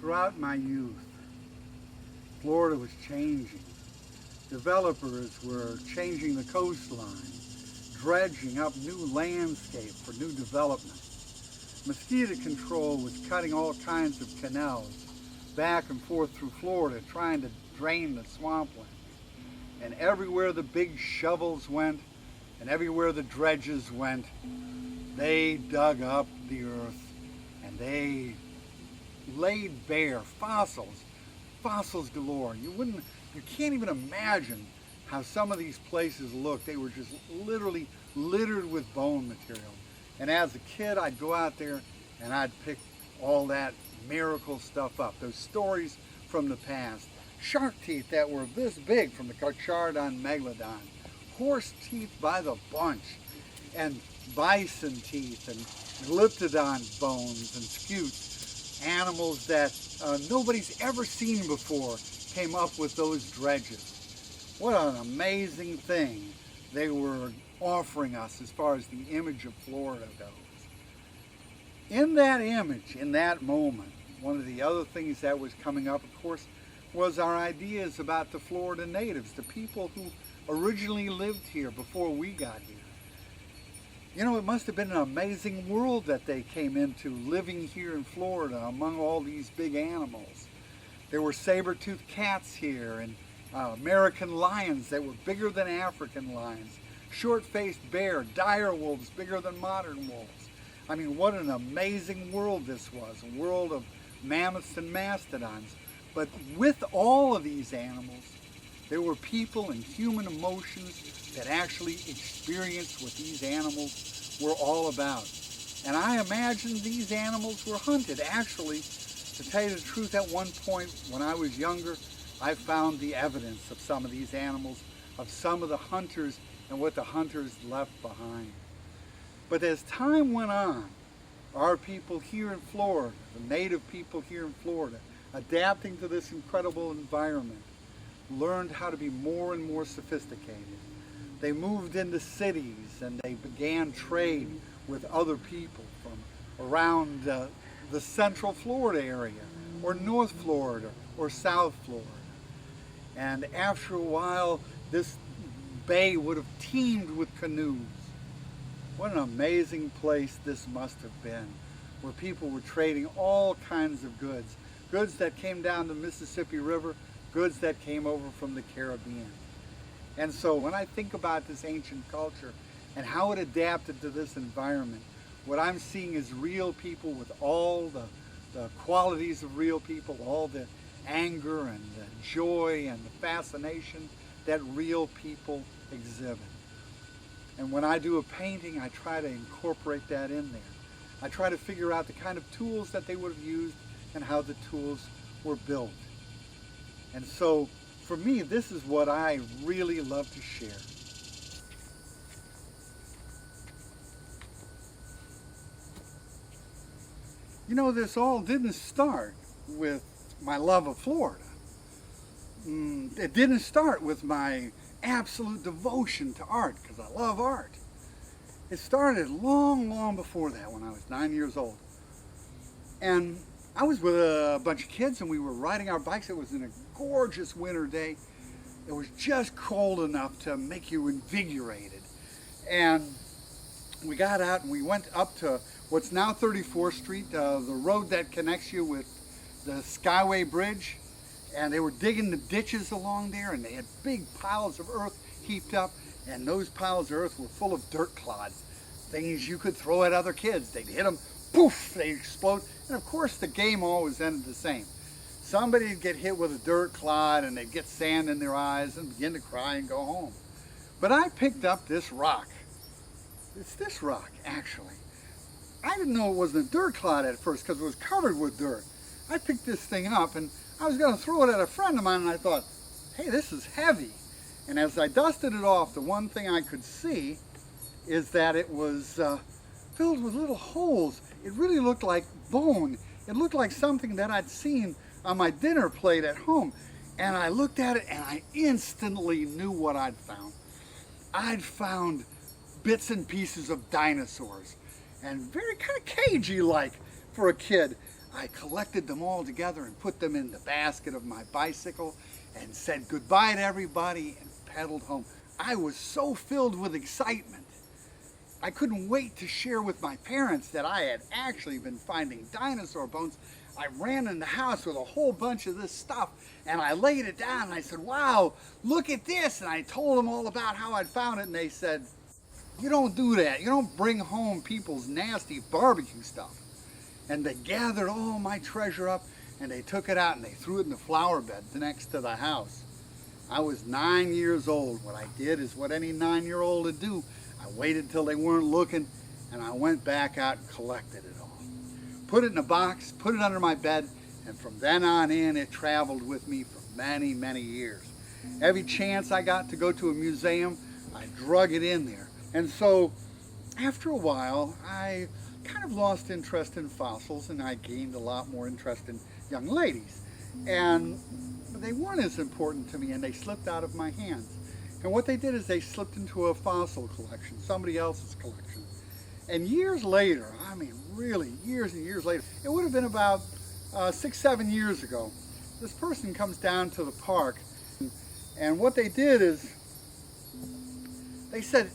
Throughout my youth, Florida was changing. Developers were changing the coastline, dredging up new landscape for new development. Mosquito control was cutting all kinds of canals back and forth through Florida, trying to drain the swampland. And everywhere the big shovels went, and everywhere the dredges went, they dug up the earth and they laid bare fossils galore. You can't even imagine how some of these places looked. They were just literally littered with bone material. And as a kid, I'd go out there and I'd pick all that miracle stuff up, those stories from the past. Shark teeth that were this big from the Carcharodon megalodon, horse teeth by the bunch, and bison teeth and glyptodon bones and scutes, animals that nobody's ever seen before came up with those dredges. What an amazing thing they were offering us as far as the image of Florida goes. In that image, in that moment, one of the other things that was coming up, of course, was our ideas about the Florida natives, the people who originally lived here before we got here. You know, it must have been an amazing world that they came into living here in Florida among all these big animals. There were saber-toothed cats here and American lions that were bigger than African lions, short-faced bear, dire wolves bigger than modern wolves. I mean, what an amazing world this was, a world of mammoths and mastodons. But with all of these animals, there were people and human emotions that actually experienced what these animals were all about. And I imagine these animals were hunted. Actually, to tell you the truth, at one point when I was younger, I found the evidence of some of these animals, of some of the hunters and what the hunters left behind. But as time went on, our people here in Florida, the native people here in Florida, adapting to this incredible environment, learned how to be more and more sophisticated. They moved into cities and they began trade with other people from around the central Florida area, or North Florida, or South Florida. And after a while, this bay would have teemed with canoes. What an amazing place this must have been, where people were trading all kinds of goods. Goods that came down the Mississippi River, goods that came over from the Caribbean. And so when I think about this ancient culture and how it adapted to this environment, what I'm seeing is real people with all the qualities of real people, all the anger and the joy and the fascination that real people exhibit. And when I do a painting, I try to incorporate that in there. I try to figure out the kind of tools that they would have used and how the tools were built. And so, for me, this is what I really love to share. You know, this all didn't start with my love of Florida. It didn't start with my absolute devotion to art, because I love art. It started long, long before that, when I was 9 years old. And I was with a bunch of kids and we were riding our bikes. It was in a gorgeous winter day. It was just cold enough to make you invigorated. And we got out and we went up to what's now 34th Street, the road that connects you with the Skyway Bridge. And they were digging the ditches along there and they had big piles of earth heaped up. And those piles of earth were full of dirt clods, things you could throw at other kids. They'd hit them, poof, they'd explode. And of course the game always ended the same. Somebody would get hit with a dirt clod and they'd get sand in their eyes and begin to cry and go home. But I picked up this rock. It's this rock, actually. I didn't know it wasn't a dirt clod at first because it was covered with dirt. I picked this thing up and I was going to throw it at a friend of mine and I thought, hey, this is heavy. And as I dusted it off, the one thing I could see is that it was filled with little holes. It really looked like bone. It looked like something that I'd seen on my dinner plate at home. And I looked at it and I instantly knew what I'd found. I'd found bits and pieces of dinosaurs. And very kind of cagey-like for a kid. I collected them all together and put them in the basket of my bicycle and said goodbye to everybody and pedaled home. I was so filled with excitement. I couldn't wait to share with my parents that I had actually been finding dinosaur bones. I ran in the house with a whole bunch of this stuff and I laid it down and I said, wow, look at this. And I told them all about how I'd found it and they said, you don't do that. You don't bring home people's nasty barbecue stuff. And they gathered all my treasure up and they took it out and they threw it in the flower bed next to the house. I was 9 years old. What I did is what any 9-year-old would do. I waited till they weren't looking and I went back out and collected it all. Put it in a box, put it under my bed, and from then on in it traveled with me for many, many years. Every chance I got to go to a museum, I drug it in there. And so after a while, I kind of lost interest in fossils and I gained a lot more interest in young ladies. And they weren't as important to me and they slipped out of my hands. And what they did is they slipped into a fossil collection, somebody else's collection. And years later, I mean really years and years later, it would have been about 6, 7 years ago, this person comes down to the park and what they did is they said,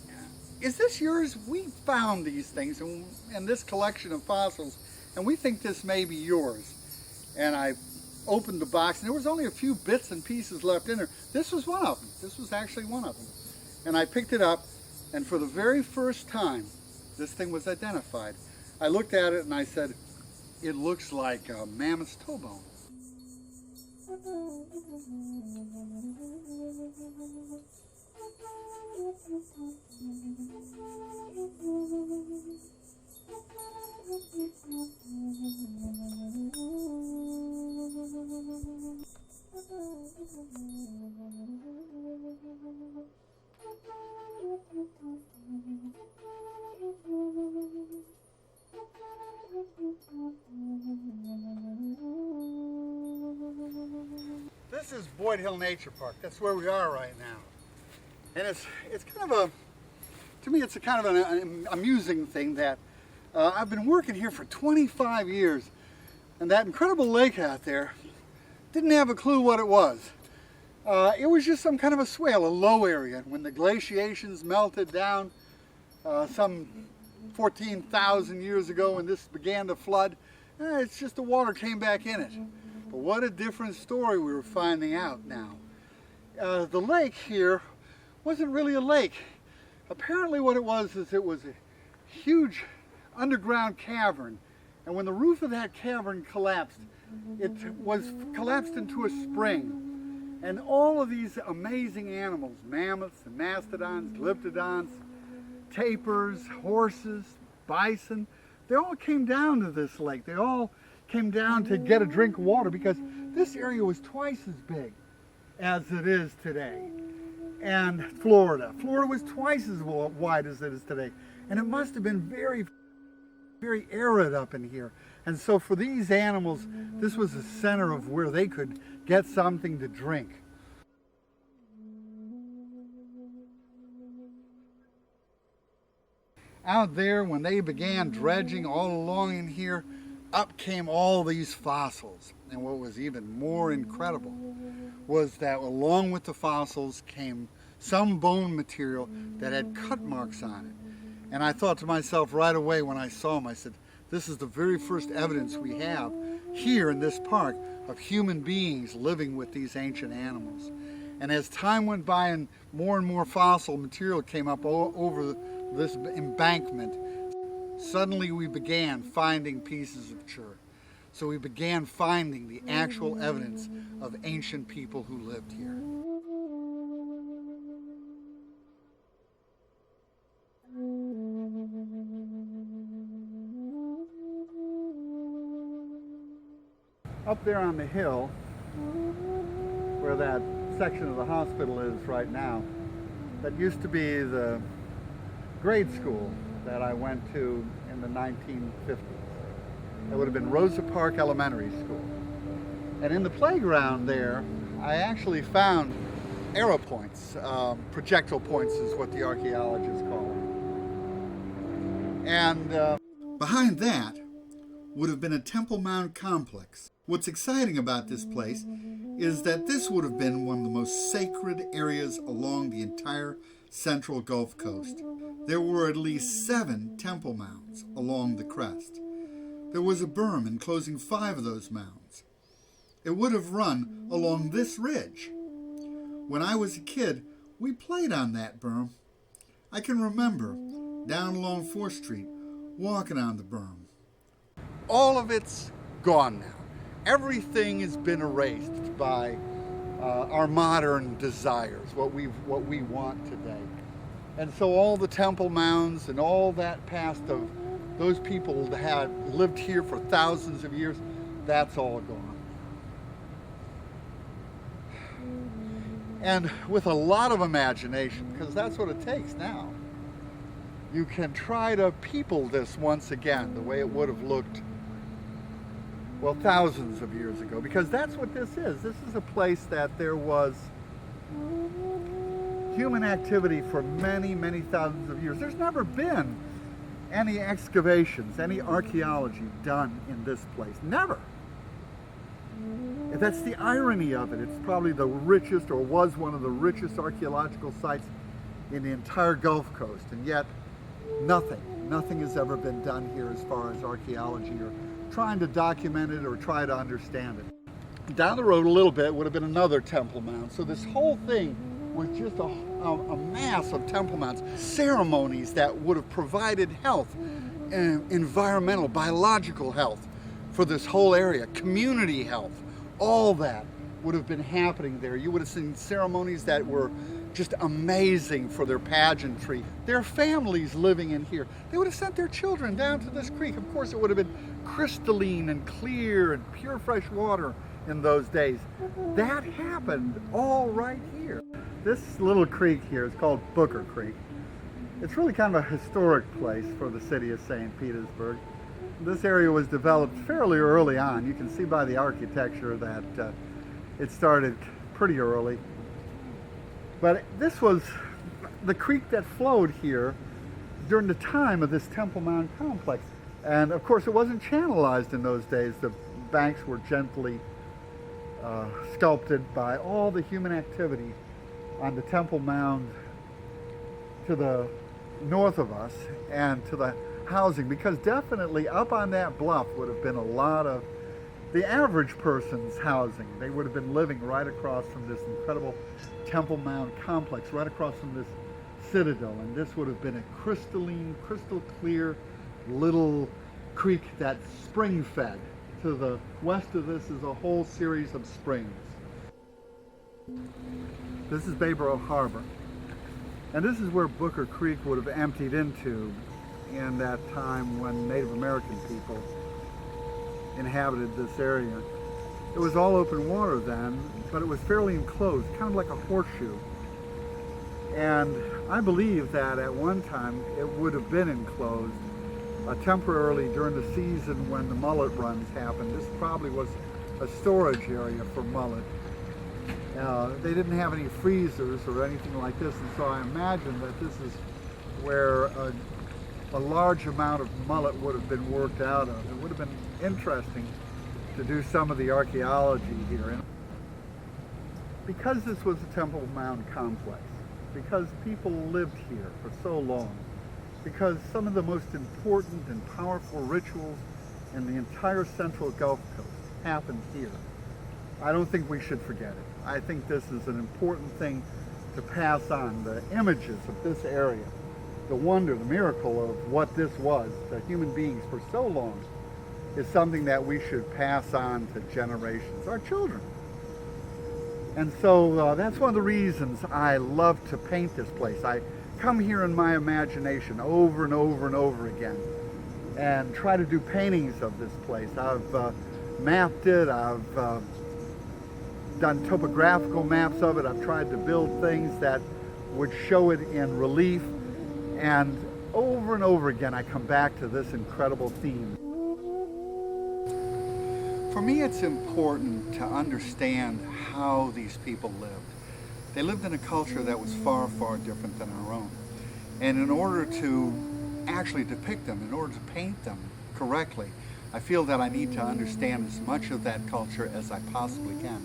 is this yours? We found these things and this collection of fossils and we think this may be yours. And I opened the box and there was only a few bits and pieces left in there. This was one of them. This was actually one of them. And I picked it up and for the very first time this thing was identified. I looked at it and I said, it looks like a mammoth's toe bone. This is Boyd Hill Nature Park. That's where we are right now. And it's kind of a, to me it's a kind of an amusing thing that I've been working here for 25 years and that incredible lake out there didn't have a clue what it was. It was just some kind of a swale, a low area. When the glaciations melted down some 14,000 years ago and this began to flood, it's just the water came back in it. But what a different story we were finding out now. The lake here wasn't really a lake. Apparently what it was is it was a huge underground cavern. And when the roof of that cavern collapsed, it was collapsed into a spring. And all of these amazing animals, mammoths and mastodons, glyptodons, tapirs, horses, bison, they all came down to this lake. They all came down to get a drink of water because this area was twice as big as it is today. And Florida was twice as wide as it is today. And it must have been very, very arid up in here. And so for these animals, this was the center of where they could get something to drink. Out there, when they began dredging all along in here, up came all these fossils. And what was even more incredible was that along with the fossils came some bone material that had cut marks on it. And I thought to myself right away when I saw them, I said, this is the very first evidence we have here in this park of human beings living with these ancient animals. And as time went by and more fossil material came up over this embankment, suddenly we began finding pieces of chert. So we began finding the actual evidence of ancient people who lived here. Up there on the hill, where that section of the hospital is right now, that used to be the grade school that I went to in the 1950s. It would have been Rosa Park Elementary School. And in the playground there, I actually found arrow points. Projectile points is what the archaeologists call them. And behind that would have been a Temple Mound complex. What's exciting about this place is that this would have been one of the most sacred areas along the entire central Gulf Coast. There were at least 7 temple mounds along the crest. There was a berm enclosing 5 of those mounds. It would have run along this ridge. When I was a kid, we played on that berm. I can remember, down along 4th Street, walking on the berm. All of it's gone now. Everything has been erased by our modern desires, what we want today. And so all the temple mounds and all that past of those people that had lived here for thousands of years, that's all gone. And with a lot of imagination, because that's what it takes now, you can try to people this once again the way it would have looked, well, thousands of years ago, because that's what this is. This is a place that there was human activity for many, many thousands of years. There's never been any excavations, any archaeology done in this place. Never. That's the irony of it. It's probably the richest, or was one of the richest archaeological sites in the entire Gulf Coast, and yet nothing has ever been done here as far as archaeology or trying to document it or try to understand it. Down the road a little bit would have been another temple mound. So this whole thing was just a mass of temple mounds, ceremonies that would have provided health, environmental, biological health for this whole area, community health. All that would have been happening there. You would have seen ceremonies that were just amazing for their pageantry. Their families living in here. They would have sent their children down to this creek. Of course, it would have been crystalline and clear and pure fresh water in those days. That happened all right here. This little creek here is called Booker Creek. It's really kind of a historic place for the city of St. Petersburg. This area was developed fairly early on. You can see by the architecture that it started pretty early. But this was the creek that flowed here during the time of this Temple Mound complex. And of course, it wasn't channelized in those days. The banks were gently sculpted by all the human activity on the Temple Mound to the north of us and to the housing, because definitely up on that bluff would have been a lot of the average person's housing. They would have been living right across from this incredible Temple Mound complex, right across from this citadel, and this would have been a crystalline, crystal clear little creek that spring fed. To the west of this is a whole series of springs. This is Bayboro Harbor, and this is where Booker Creek would have emptied into in that time when Native American people inhabited this area. It was all open water then, but it was fairly enclosed, kind of like a horseshoe. And I believe that at one time it would have been enclosed temporarily during the season when the mullet runs happened. This probably was a storage area for mullet. They didn't have any freezers or anything like this, and so I imagine that this is where a large amount of mullet would have been worked out of. It would have been interesting to do some of the archaeology here. Because this was a Temple Mound complex, because people lived here for so long, because some of the most important and powerful rituals in the entire central Gulf Coast happened here, I don't think we should forget it. I think this is an important thing to pass on. The images of this area, the wonder, the miracle of what this was to human beings for so long, is something that we should pass on to generations, our children. And so that's one of the reasons I love to paint this place. I come here in my imagination over and over and over again and try to do paintings of this place. I've mapped it, I've done topographical maps of it, I've tried to build things that would show it in relief, and over again I come back to this incredible theme. For me, it's important to understand how these people lived. They lived in a culture that was far, far different than our own. And in order to actually depict them, in order to paint them correctly, I feel that I need to understand as much of that culture as I possibly can.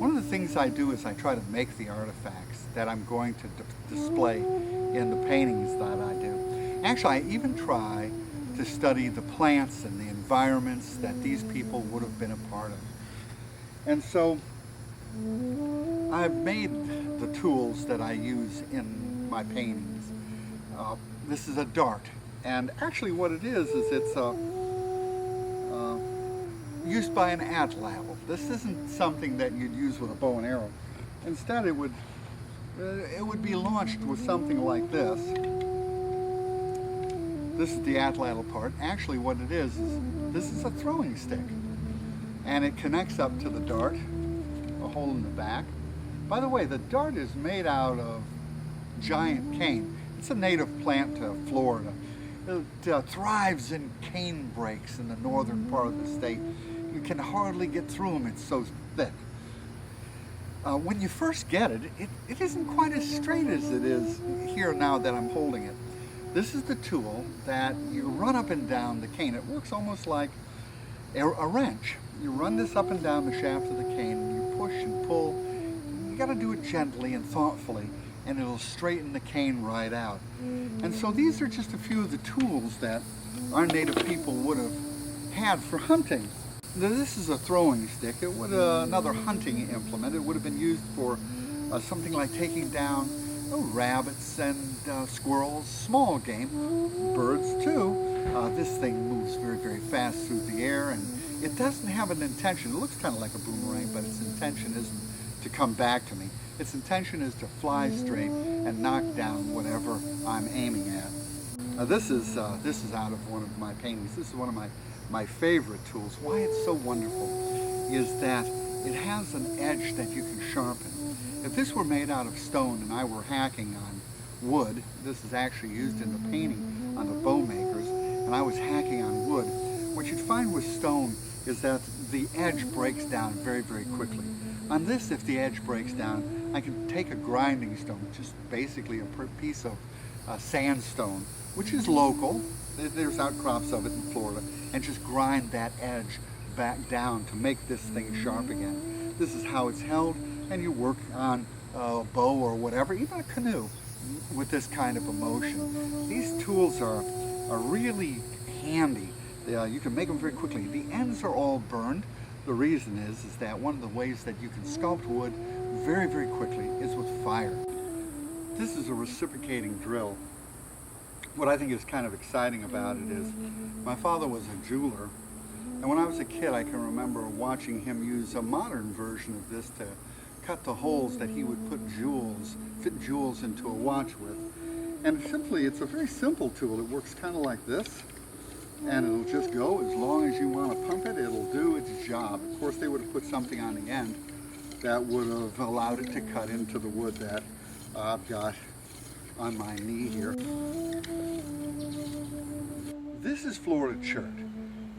One of the things I do is I try to make the artifacts that I'm going to display in the paintings that I do. Actually, I even try to study the plants and the environments that these people would have been a part of. And so I've made the tools that I use in my paintings. This is a dart, and actually what it is it's used by an atlatl. This isn't something that you'd use with a bow and arrow. Instead, it would be launched with something like this. This is the atlatl part. Actually, what it is this is a throwing stick, and it connects up to the dart, a hole in the back. By the way, the dart is made out of giant cane. It's a native plant to Florida. It thrives in cane brakes in the northern part of the state. You can hardly get through them, it's so thick. When you first get it, it isn't quite as straight as it is here now that I'm holding it. This is the tool that you run up and down the cane. It works almost like a wrench. You run this up and down the shaft of the cane, and you push and pull. You got to do it gently and thoughtfully, and it'll straighten the cane right out. And so these are just a few of the tools that our native people would have had for hunting. Now, this is a throwing stick. It would another hunting implement. It would have been used for something like taking down rabbits and squirrels, small game, birds too. This thing moves very, very fast through the air, and it doesn't have an intention. It looks kind of like a boomerang, but its intention isn't to come back to me. Its intention is to fly straight and knock down whatever I'm aiming at. This is out of one of my paintings. This is one of my favorite tools. Why it's so wonderful is that it has an edge that you can sharpen. If this were made out of stone and I were hacking on wood, this is actually used in the painting on the bow makers, and I was hacking on wood, what you'd find with stone is that the edge breaks down very, very quickly. On this, if the edge breaks down, I can take a grinding stone, which is basically a piece of sandstone, which is local. There's outcrops of it in Florida, and just grind that edge back down to make this thing sharp again. This is how it's held, and you work on a bow or whatever, even a canoe, with this kind of a motion. These tools are really handy. You can make them very quickly. The ends are all burned. The reason is that one of the ways that you can sculpt wood very, very quickly is with fire. This is a reciprocating drill. What I think is kind of exciting about it is my father was a jeweler, and when I was a kid I can remember watching him use a modern version of this to cut the holes that he would fit jewels into a watch with. And simply, it's a very simple tool. It works kind of like this, and it'll just go as long as you want to pump it. It'll do its job. Of course, they would have put something on the end that would have allowed it to cut into the wood that I've got on my knee here. This is Florida chert,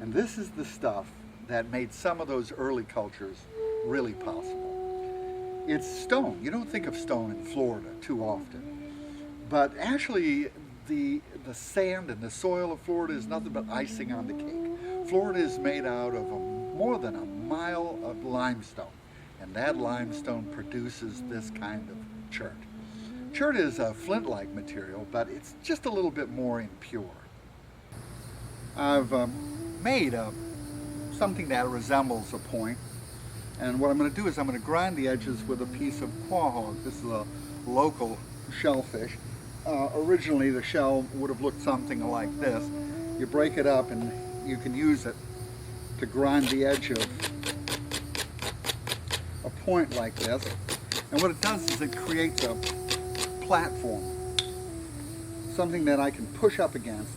and this is the stuff that made some of those early cultures really possible. It's stone. You don't think of stone in Florida too often, but actually the sand and the soil of Florida is nothing but icing on the cake. Florida is made out of more than a mile of limestone, and that limestone produces this kind of chert. Chert is a flint-like material, but it's just a little bit more impure. I've made something that resembles a point, and what I'm going to do is I'm going to grind the edges with a piece of quahog. This is a local shellfish. Originally the shell would have looked something like this. You break it up and you can use it to grind the edge of a point like this. And what it does is it creates a platform, something that I can push up against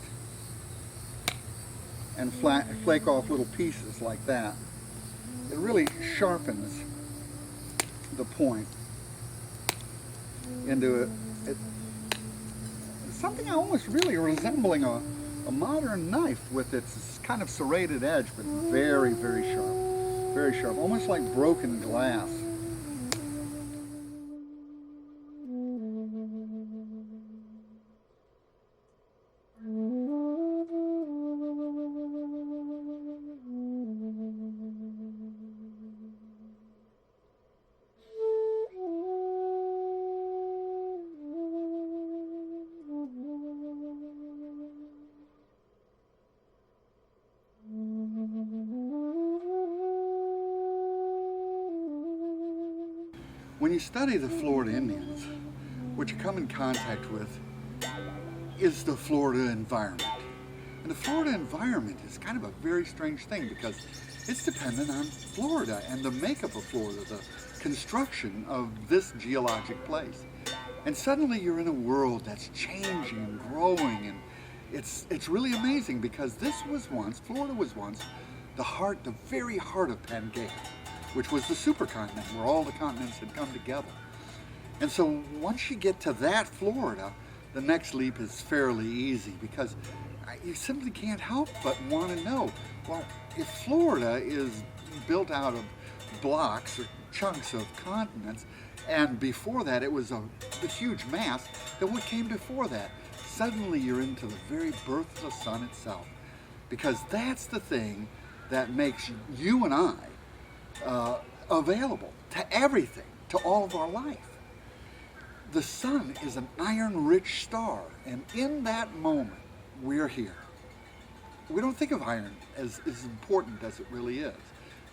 and flake off little pieces like that. It really sharpens the point into something almost really resembling a modern knife with its kind of serrated edge, but very, very sharp, almost like broken glass. When you study the Florida Indians, what you come in contact with is the Florida environment. And the Florida environment is kind of a very strange thing because it's dependent on Florida and the makeup of Florida, the construction of this geologic place. And suddenly you're in a world that's changing and growing, and it's really amazing because Florida was once the very heart of Pangea, which was the supercontinent where all the continents had come together. And so once you get to that Florida, the next leap is fairly easy because you simply can't help but want to know, well, if Florida is built out of blocks or chunks of continents, and before that it was a huge mass, then what came before that? Suddenly you're into the very birth of the sun itself, because that's the thing that makes you and I available to everything, to all of our life. The sun is an iron-rich star, and in that moment, we're here. We don't think of iron as important as it really is.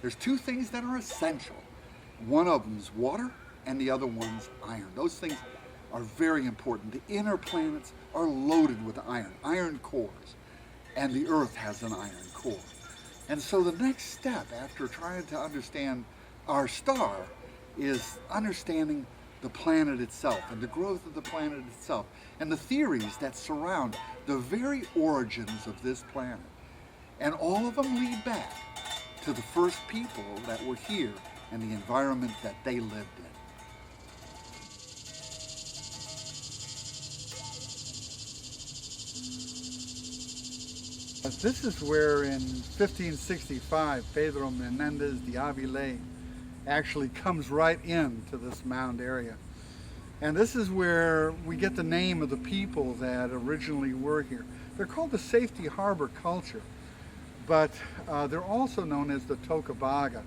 There's two things that are essential. One of them is water, and the other one's iron. Those things are very important. The inner planets are loaded with iron cores, and the Earth has an iron core. And so the next step after trying to understand our star is understanding the planet itself and the growth of the planet itself and the theories that surround the very origins of this planet. And all of them lead back to the first people that were here and the environment that they lived in. This is where in 1565 Pedro Menendez de Avila actually comes right into this mound area. And this is where we get the name of the people that originally were here. They're called the Safety Harbor culture, but they're also known as the Tocobaga.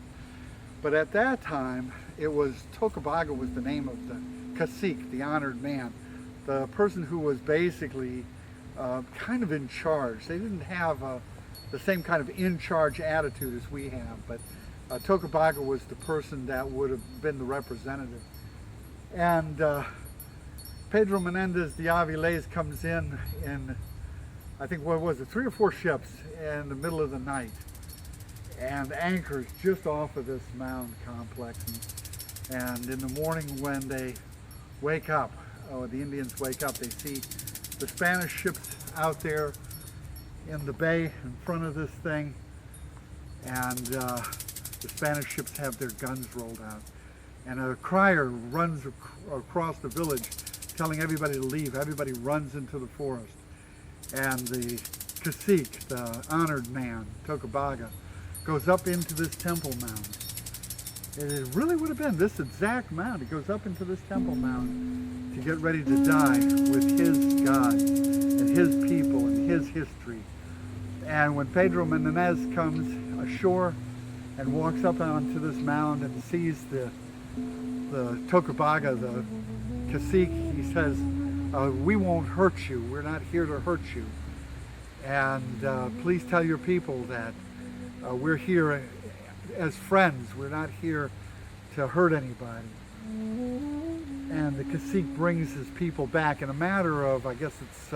But at that time, Tocobaga was the name of the cacique, the honored man, the person who was basically kind of in charge. They didn't have the same kind of in-charge attitude as we have, but Tocobaga was the person that would have been the representative. And Pedro Menendez de Avila comes in, I think, what was it, 3 or 4 ships in the middle of the night, and anchors just off of this mound complex. And in the morning when they wake up, the Indians wake up, they see the Spanish ships out there in the bay in front of this thing, and the Spanish ships have their guns rolled out. And a crier runs across the village telling everybody to leave. Everybody runs into the forest. And the cacique, the honored man, Tocobaga, goes up into this temple mound. And it really would have been this exact mound. He goes up into this temple mound to get ready to die with his God and his people and his history. And when Pedro Menendez comes ashore and walks up onto this mound and sees the Tocobaga, the cacique, he says, we won't hurt you. We're not here to hurt you. And please tell your people that we're here as friends. We're not here to hurt anybody. And the cacique brings his people back. In a matter of, I guess it's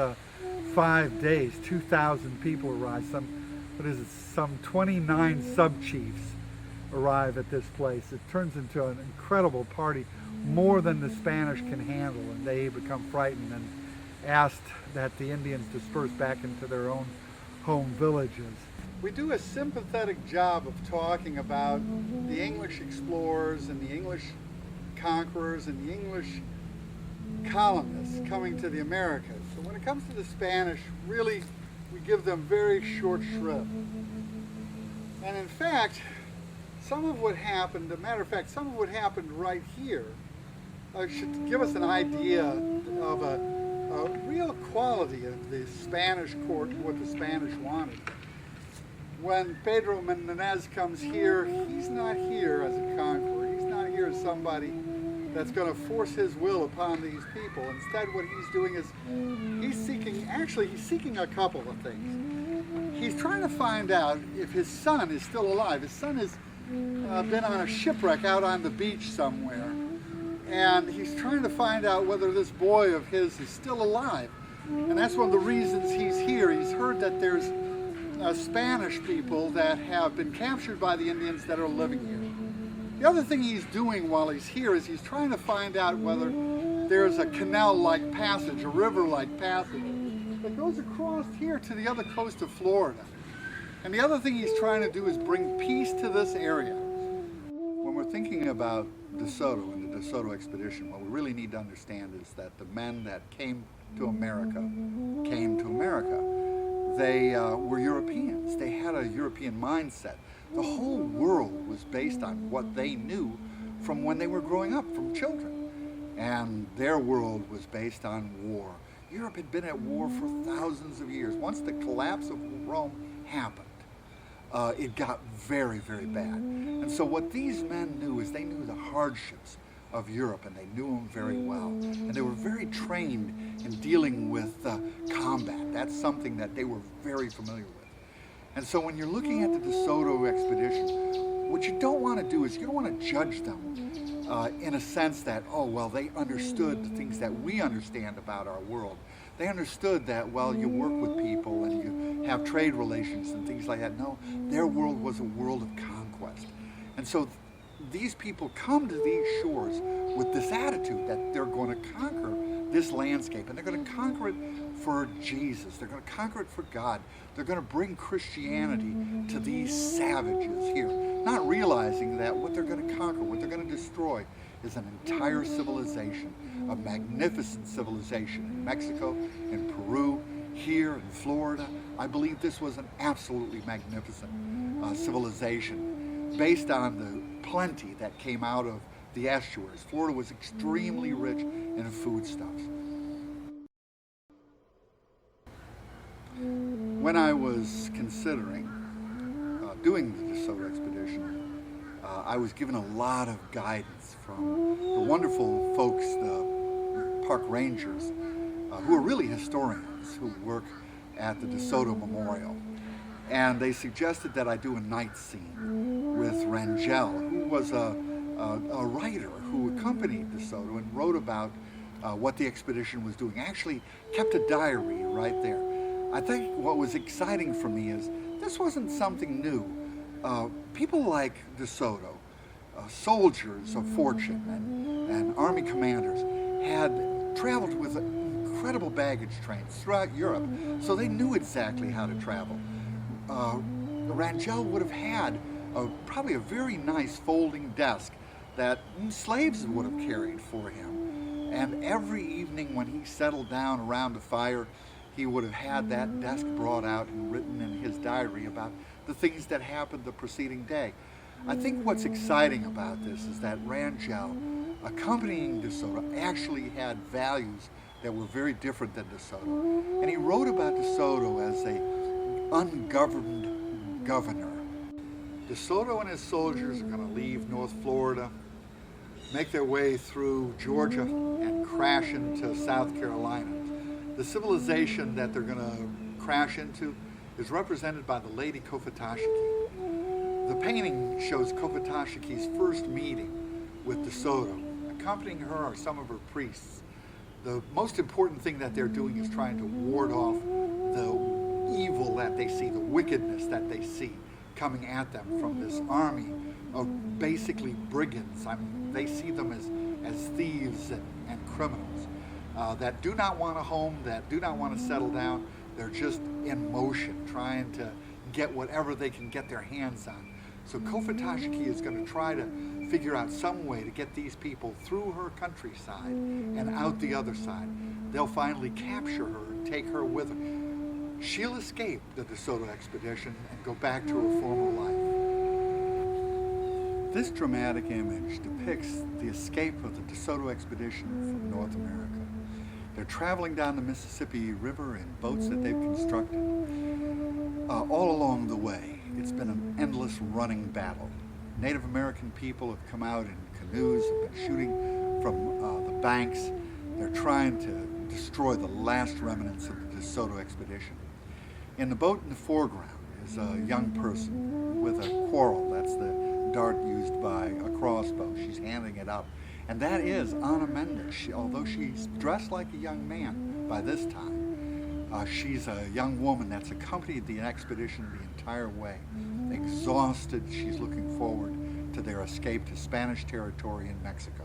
5 days, 2,000 people arrive. Some 29 sub-chiefs arrive at this place. It turns into an incredible party, more than the Spanish can handle, and they become frightened and asked that the Indians disperse back into their own home villages. We do a sympathetic job of talking about the English explorers and the English conquerors and the English colonists coming to the Americas. So when it comes to the Spanish, really, we give them very short shrift. And in fact, some of what happened right here should give us an idea of a real quality of the Spanish court, what the Spanish wanted. When Pedro Menendez comes here, he's not here as a conqueror. He's not here as somebody that's going to force his will upon these people. Instead, what he's doing is he's seeking a couple of things. He's trying to find out if his son is still alive. His son has been on a shipwreck out on the beach somewhere, and he's trying to find out whether this boy of his is still alive. And that's one of the reasons he's here. He's heard that there's Spanish people that have been captured by the Indians that are living here. The other thing he's doing while he's here is he's trying to find out whether there's a canal-like passage, a river-like passage, that goes across here to the other coast of Florida. And the other thing he's trying to do is bring peace to this area. When we're thinking about DeSoto and the DeSoto expedition, what we really need to understand is that the men that came to America came to America. They were Europeans. They had a European mindset. The whole world was based on what they knew from when they were growing up, from children. And their world was based on war. Europe had been at war for thousands of years. Once the collapse of Rome happened, it got very, very bad. And so what these men knew is they knew the hardships of Europe, and they knew them very well. And they were very trained in dealing with combat. That's something that they were very familiar with. And so when you're looking at the DeSoto expedition, what you don't want to do is you don't want to judge them in a sense that, oh, well, they understood the things that we understand about our world. They understood that, well, you work with people and you have trade relations and things like that. No, their world was a world of conquest. And so these people come to these shores with this attitude that they're going to conquer this landscape, and they're going to conquer it for Jesus. They're going to conquer it for God. They're going to bring Christianity to these savages here, not realizing that what they're going to conquer, what they're going to destroy, is an entire civilization, a magnificent civilization in Mexico, in Peru, here in Florida. I believe this was an absolutely magnificent civilization based on the plenty that came out of the estuaries. Florida was extremely rich in foodstuffs. When I was considering doing the DeSoto expedition, I was given a lot of guidance from the wonderful folks, the park rangers, who are really historians who work at the DeSoto Memorial. And they suggested that I do a night scene with Rangel, who was a writer who accompanied DeSoto and wrote about what the expedition was doing. Actually kept a diary right there. I think what was exciting for me is this wasn't something new. People like DeSoto, soldiers of fortune and army commanders, had traveled with incredible baggage trains throughout Europe, so they knew exactly how to travel. Rangel would have had probably a very nice folding desk that slaves would have carried for him. And every evening when he settled down around the fire, he would have had that desk brought out and written in his diary about the things that happened the preceding day. I think what's exciting about this is that Rangel, accompanying DeSoto, actually had values that were very different than DeSoto. And he wrote about DeSoto as an ungoverned governor. DeSoto and his soldiers are going to leave North Florida, make their way through Georgia, and crash into South Carolina. The civilization that they're going to crash into is represented by the Lady Kofatashiki. The painting shows Kofatashiki's first meeting with DeSoto. Accompanying her are some of her priests. The most important thing that they're doing is trying to ward off the evil that they see, the wickedness that they see coming at them from this army of basically brigands. I mean, they see them as thieves and criminals that do not want a home, that do not want to settle down. They're just in motion, trying to get whatever they can get their hands on. So Kofatashiki is going to try to figure out some way to get these people through her countryside and out the other side. They'll finally capture her and take her with her. She'll escape the DeSoto expedition and go back to her former life. This dramatic image depicts the escape of the DeSoto expedition from North America. They're traveling down the Mississippi River in boats that they've constructed. All along the way, it's been an endless running battle. Native American people have come out in canoes, have been shooting from the banks. They're trying to destroy the last remnants of the DeSoto expedition. In the boat in the foreground is a young person with a quarrel. That's the dart used by a crossbow. She's handing it up. And that is Anna Mendes. Although she's dressed like a young man by this time, she's a young woman that's accompanied the expedition the entire way. Exhausted, she's looking forward to their escape to Spanish territory in Mexico.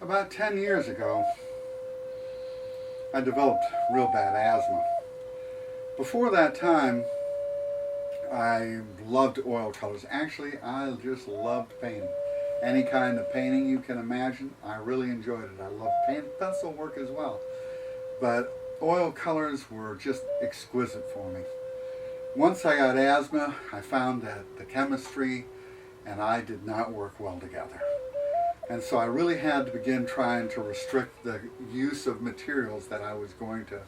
About 10 years ago, I developed real bad asthma. Before that time, I loved oil colors. Actually, I just loved painting. Any kind of painting you can imagine, I really enjoyed it. I loved pencil work as well. But oil colors were just exquisite for me. Once I got asthma, I found that the chemistry and I did not work well together. And so I really had to begin trying to restrict the use of materials that I was going to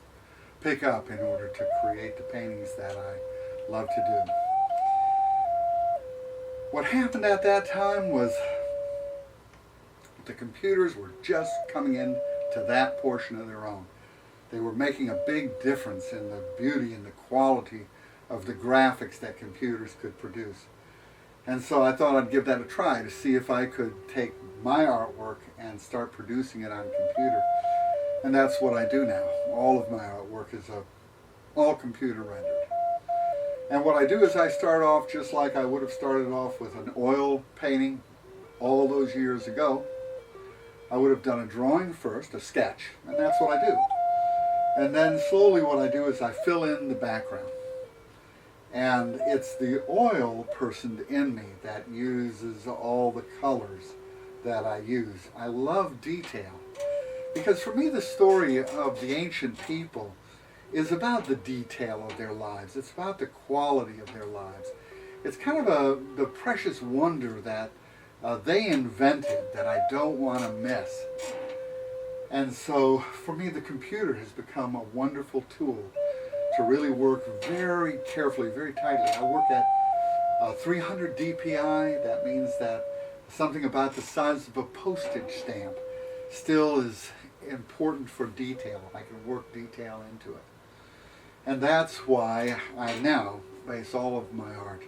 pick up in order to create the paintings that I love to do. What happened at that time was the computers were just coming in to that portion of their own. They were making a big difference in the beauty and the quality of the graphics that computers could produce. And so I thought I'd give that a try to see if I could take my artwork and start producing it on computer. And that's what I do now. All of my artwork is all computer rendered. And what I do is I start off just like I would have started off with an oil painting all those years ago. I would have done a drawing first, a sketch, and that's what I do. And then slowly what I do is I fill in the background. And it's the oil person in me that uses all the colors that I use. I love detail. Because for me, the story of the ancient people is about the detail of their lives. It's about the quality of their lives. It's kind of the precious wonder that they invented that I don't want to miss. And so for me, the computer has become a wonderful tool to really work very carefully, very tightly. I work at 300 DPI. That means that something about the size of a postage stamp still is important for detail. I can work detail into it. And that's why I now base all of my art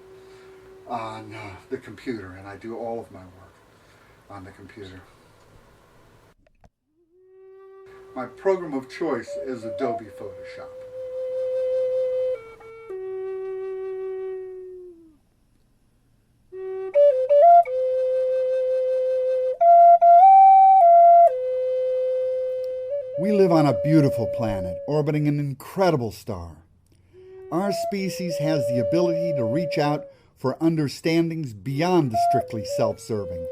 on the computer, and I do all of my work on the computer. My program of choice is Adobe Photoshop. We live on a beautiful planet orbiting an incredible star. Our species has the ability to reach out for understandings beyond the strictly self-serving,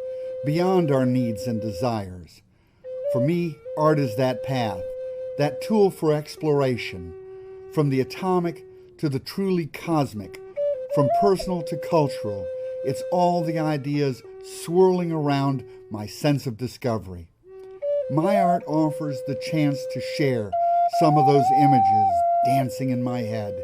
beyond our needs and desires. For me, art is that path, that tool for exploration, from the atomic to the truly cosmic, from personal to cultural. It's all the ideas swirling around my sense of discovery. My art offers the chance to share some of those images dancing in my head.